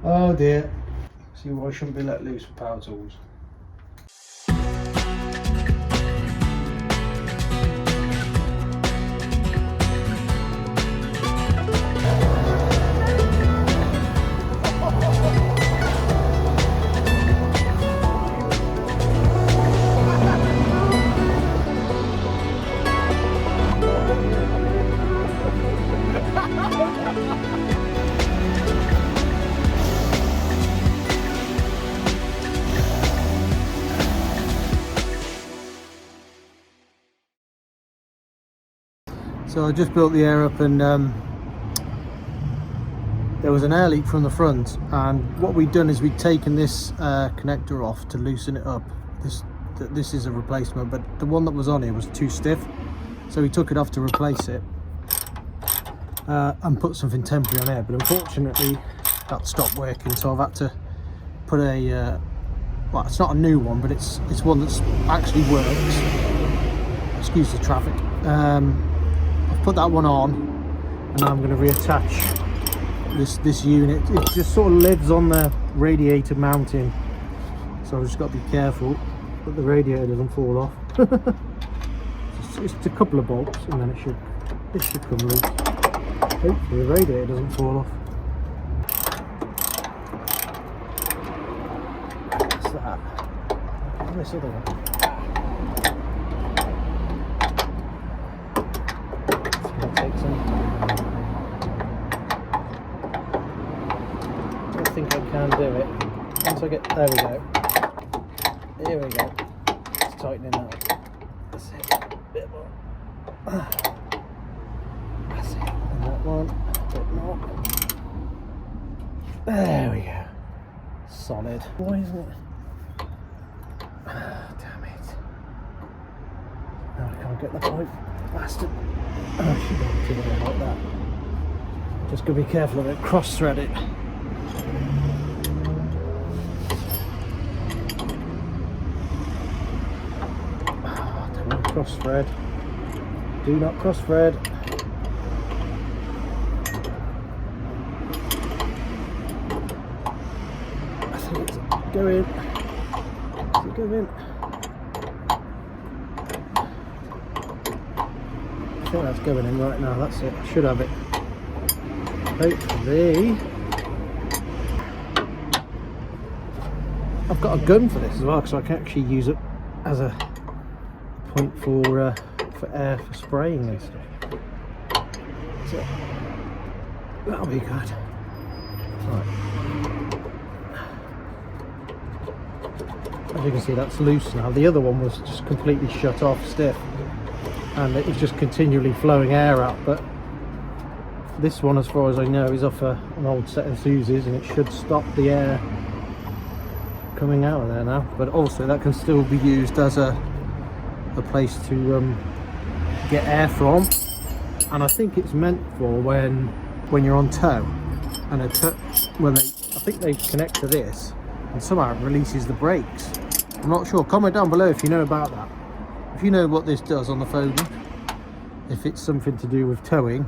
Oh dear. See why I shouldn't be let loose with power tools. So I just built the air up, and there was an air leak from the front, and what we'd done is we'd taken this connector off to loosen it up. This is a replacement, but the one that was on here was too stiff, so we took it off to replace it and put something temporary on there, but unfortunately that stopped working, so I've had to put a well, it's not a new one, but it's one that's actually works. Excuse the traffic. I've put that one on, and now I'm going to reattach this unit. It just sort of lives on the radiator mounting, so I've just got to be careful that the radiator doesn't fall off. It's a couple of bolts, and then it should come loose. Hopefully the radiator doesn't fall off. What's that? And this other one. I think I can do it. Once I get, there we go. Here we go. It's tightening now. That's it. A bit more. That's it. And that one. A bit more. There we go. Solid. Why isn't it? Damn it. Now I can't get the pipe. Bastard. Oh, I should be able to do it like that. Just gotta be careful of it. Cross thread it. Oh, don't want to cross thread. Do not cross thread. I think it's going. Is it going? I think that's going in right now. That's it. I should have it. Hopefully. I've got a gun for this as well, so I can actually use it as a point for air for spraying and stuff. So that'll be good. Right. As you can see, that's loose now. The other one was just completely shut off, stiff, and it was just continually flowing air out. But this one, as far as I know, is off an old set of fuses, and it should stop the air coming out of there now. But also that can still be used as a place to get air from, and I think it's meant for when you're on tow, and I think they connect to this, and somehow it releases the brakes. I'm not sure. Comment down below if you know about that. If you know what this does on the Foden, if it's something to do with towing,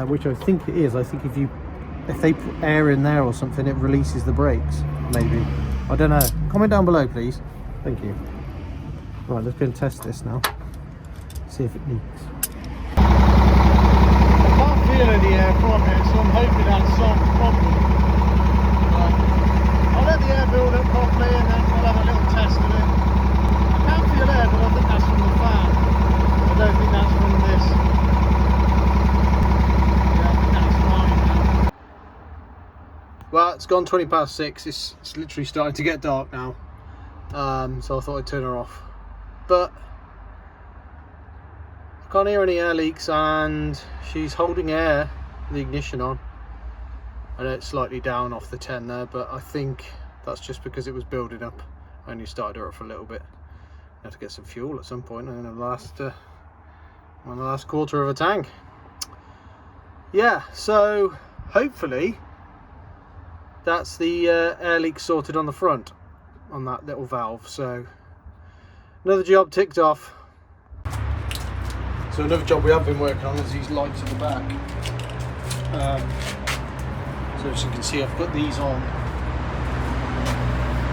which I think it is. I think if they put air in there or something, it releases the brakes. Maybe. I don't know. Comment down below, please. Thank you. Right, let's go and test this now. See if it leaks. I can't feel any air from it, so I'm hoping that's some problem. I'll let the air build up properly, and then we'll have a little test of it. I can feel air, but I think that's from the fan. I don't think that's from this. Yeah, I think that's fine now. Well, it's gone 20 past 6. It's literally starting to get dark now. So I thought I'd turn her off. But I can't hear any air leaks, and she's holding air, the ignition on. I know it's slightly down off the 10 there, but I think that's just because it was building up. I only started her up for a little bit. I have to get some fuel at some point, and the last quarter of a tank. Yeah, so hopefully that's the air leak sorted on the front on that little valve. So another job ticked off. So another job we have been working on is these lights at the back. So as you can see, I've put these on,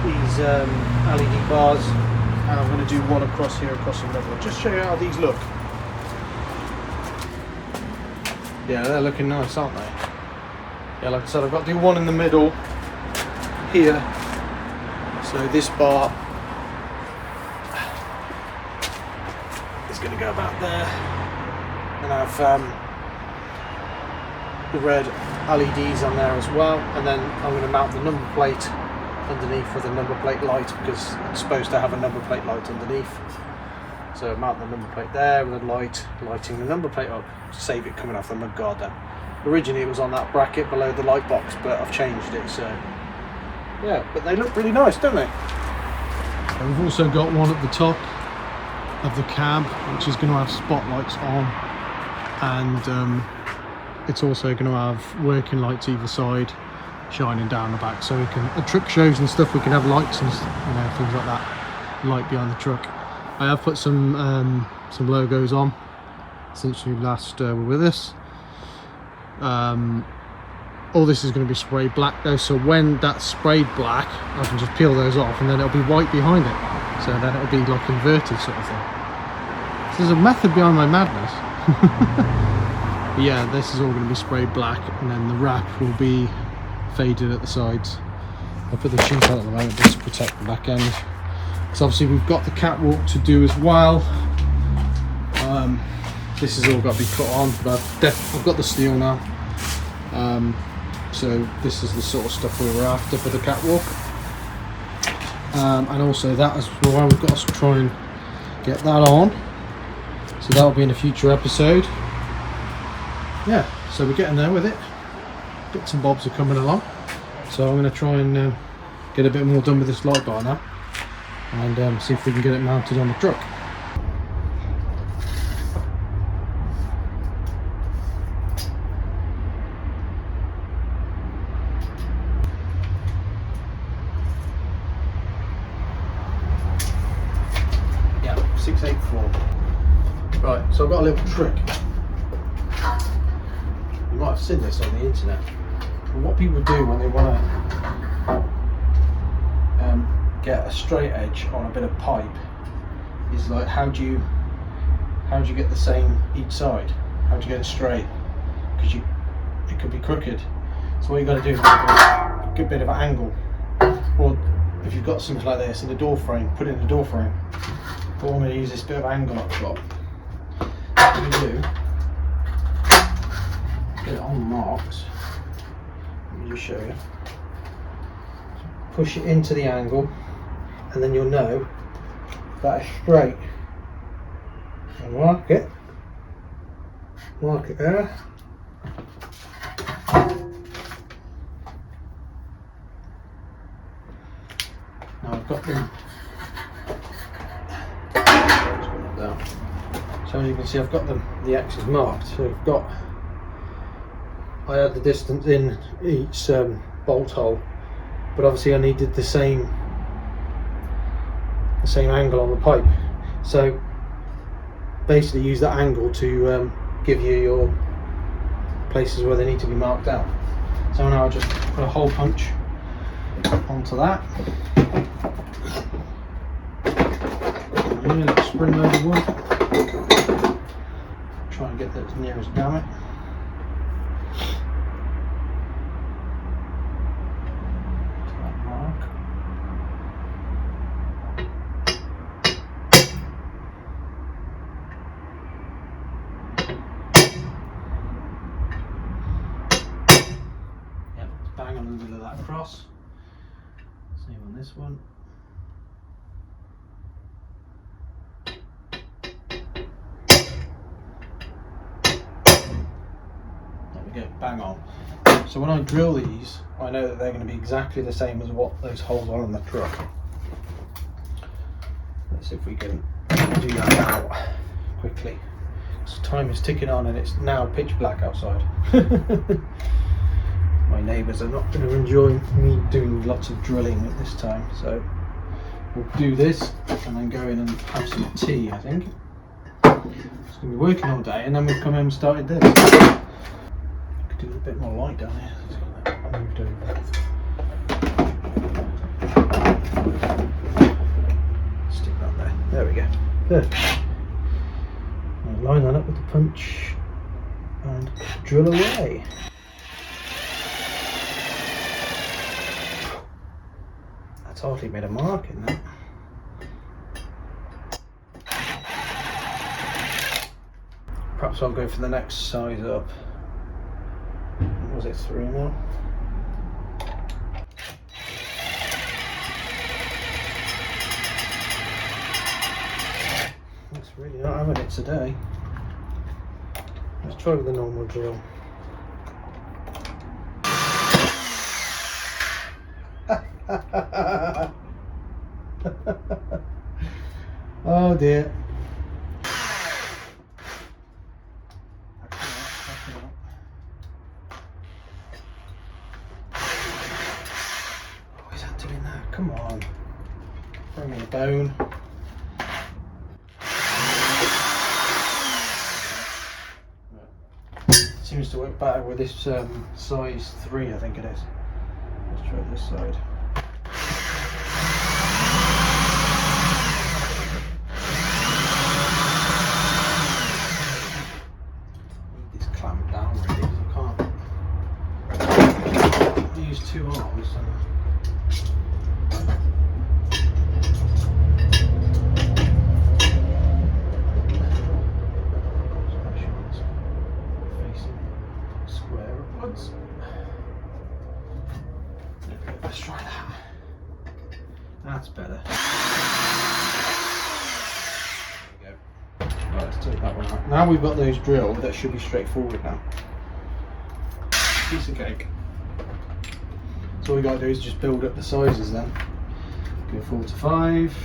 these LED bars, and I'm going to do one across here, across another one. Just show you how these look. Yeah, they're looking nice, aren't they? Yeah, like I said, I've got to do one in the middle here. So this bar is going to go about there, and I have the red LEDs on there as well, and then I'm going to mount the number plate underneath for the number plate light, because it's supposed to have a number plate light underneath. So mount the number plate there with a light lighting the number plate up to save it coming off the mudguard then. Originally it was on that bracket below the light box, but I've changed it, so yeah, but they look really nice, don't they? And we've also got one at the top of the cab which is going to have spotlights on, and it's also going to have working lights either side shining down the back, so we can, at truck shows and stuff, we can have lights and things like that light behind the truck. I have put some logos on since you last were with us. All this is going to be sprayed black though, so when that's sprayed black I can just peel those off and then it'll be white behind it, so then it'll be like inverted sort of thing. So there's a method behind my madness. But yeah, this is all going to be sprayed black, and then the wrap will be faded at the sides. I'll put the sheet on at the moment just to protect the back end. So obviously we've got the catwalk to do as well. This has all got to be put on, but I've got the steel now. So this is the sort of stuff we were after for the catwalk. And also that as well, we've got to try and get that on. So that'll be in a future episode. Yeah, so we're getting there with it. Bits and bobs are coming along. So I'm going to try and get a bit more done with this light bar now, and see if we can get it mounted on the truck. Yeah, 684. Right, so I've got a little trick. You might have seen this on the internet. But what people do when they want to get a straight edge on a bit of pipe is like, how do you get the same each side? How do you get it straight? Because it could be crooked. So what you've got to do is a good bit of an angle, or if you've got something like this in the door frame, put it in the door frame. But I'm going to use this bit of angle up top. What you do, get it on the marks. Let me just show you. Push it into the angle, and then you'll know that is straight. And mark it there. Now I've got them. So you can see I've got the X's marked. So I had the distance in each bolt hole, but obviously I needed the same angle on the pipe. So basically use that angle to give you your places where they need to be marked out. So now I'll just put a hole punch onto that. A little spring loaded one. Try and get that as near as damn it. Bang on the middle of that cross. Same on this one. There we go, bang on. So when I drill these, I know that they're going to be exactly the same as what those holes are on the truck. Let's see if we can do that now quickly. So time is ticking on and it's now pitch black outside. My neighbours are not going to enjoy me doing lots of drilling at this time, so we'll do this and then go in and have some tea, I think. to be working all day, and then we've come in and started this. Could do a bit more light down here. I moved over. Stick that there. There we go. Perfect. Now line that up with the punch and drill away. That's hardly made a mark in that. Perhaps I'll go for the next size up. What was it, 3 now? That's really not having it today. Let's try with the normal drill. Oh dear. Always had to be that. Come on. Bring me a bone. Seems to work better with this size 3, I think it is. Let's try this side. Need this clamped down really, because I can't use 2 arms. Let's try that. That's better. There we go. Right, let's take that one out. Now we've got those drilled, that should be straightforward now. Piece of cake. So all we got to do is just build up the sizes then. Go 4 to 5,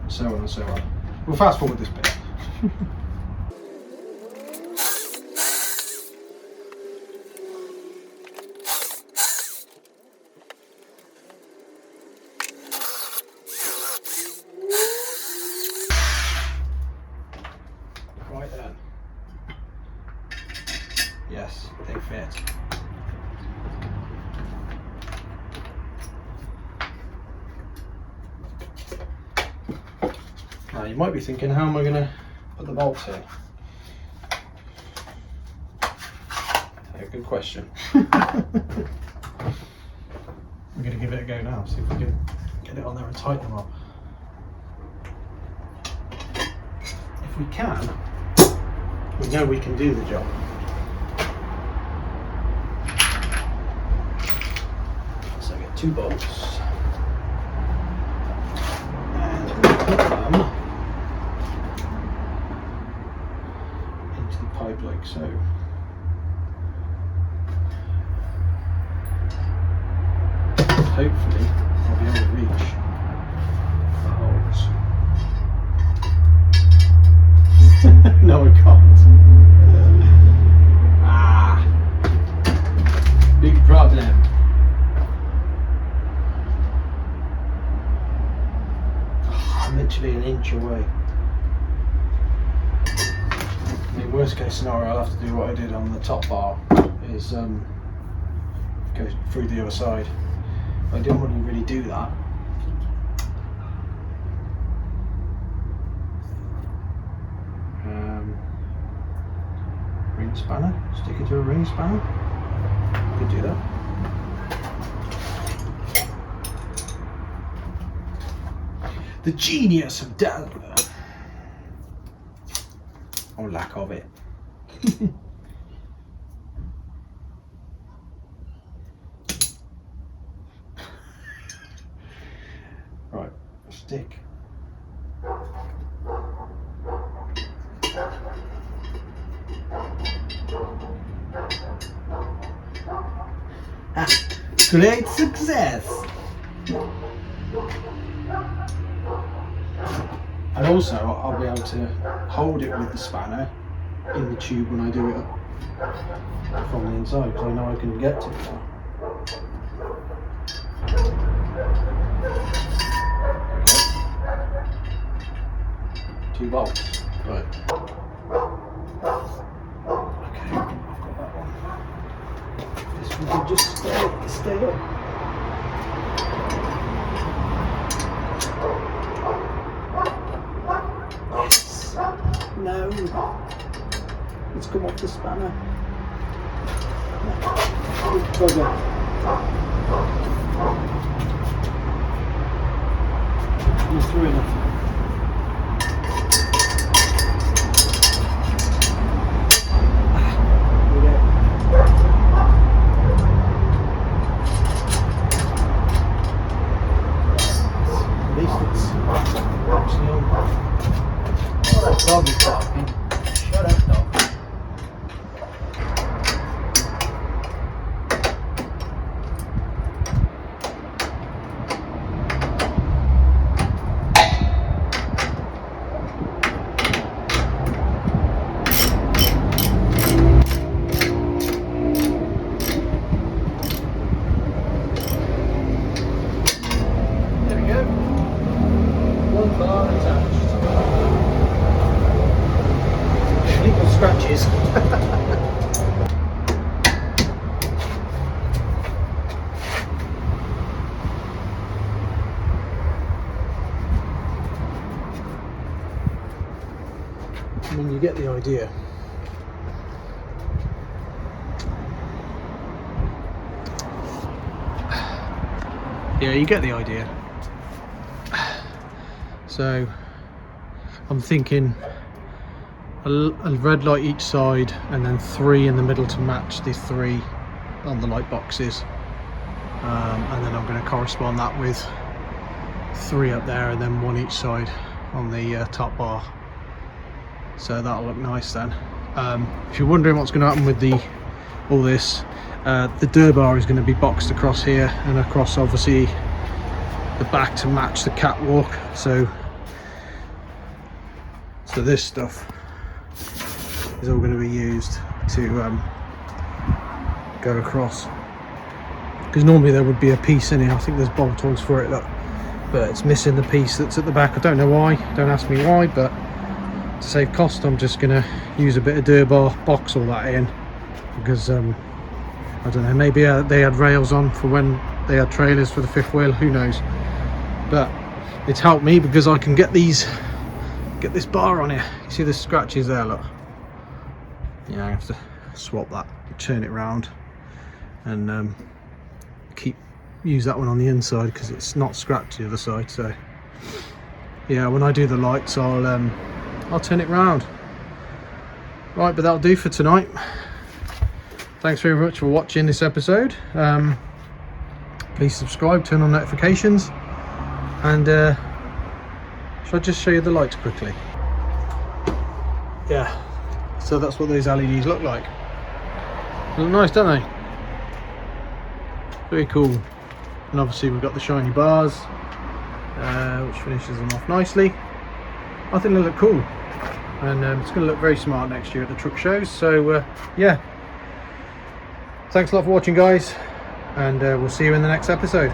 so on and so on. We'll fast forward this bit. Right then. Yes, they fit. Now you might be thinking, how am I going to put the bolts in? Yeah, good question. I'm going to give it a go now, see if we can get it on there and tighten them up. If we can, we know we can do the job. So I get 2 bolts, and we put them into the pipe like so. Hopefully I'll be able to reach the holes. No, I can't. Big problem. I'm literally an inch away. The worst case scenario, I'll have to do what I did on the top bar, is go through the other side. I didn't want to really do that. Ring spanner, stick it to a ring spanner. Could do that. The genius of Dazzer, or lack of it. Right, stick. Great success! And also I'll be able to hold it with the spanner in the tube when I do it up from the inside, because I know I can get to it now. 2 bolts. Right. Okay, I've got that one. This one will just stay up. Yes. No. It's come off the spanner. Good bugger. You're through enough. At least it's actually on. Oh, that dog is barking. Shut up, dog. Scratches. I mean, you get the idea. Yeah, you get the idea. So I'm thinking a red light each side and then 3 in the middle to match the 3 on the light boxes, and then I'm going to correspond that with 3 up there and then 1 each side on the top bar, so that'll look nice then. If you're wondering what's going to happen with all this, the Dazzer bar is going to be boxed across here and across obviously the back to match the catwalk, so this stuff is all going to be used to go across, because normally there would be a piece in here. I think there's bolt holes for it, look, but it's missing the piece that's at the back. I don't know why, don't ask me why, but to save cost I'm just going to use a bit of Dazzer bar, box all that in, because I don't know, maybe they had rails on for when they had trailers for the 5th wheel, who knows, but it's helped me because I can get this bar on here. You see the scratches there, look. Yeah, I have to swap that, turn it round, and use that one on the inside because it's not scratched the other side. So yeah, when I do the lights, I'll turn it round. Right, but that'll do for tonight. Thanks very much for watching this episode. Please subscribe, turn on notifications, and shall I just show you the lights quickly? Yeah. So that's what those LEDs look like. They look nice, don't they? Very cool. And obviously we've got the shiny bars, which finishes them off nicely. I think they look cool, and it's going to look very smart next year at the truck shows. So yeah, thanks a lot for watching, guys, and we'll see you in the next episode.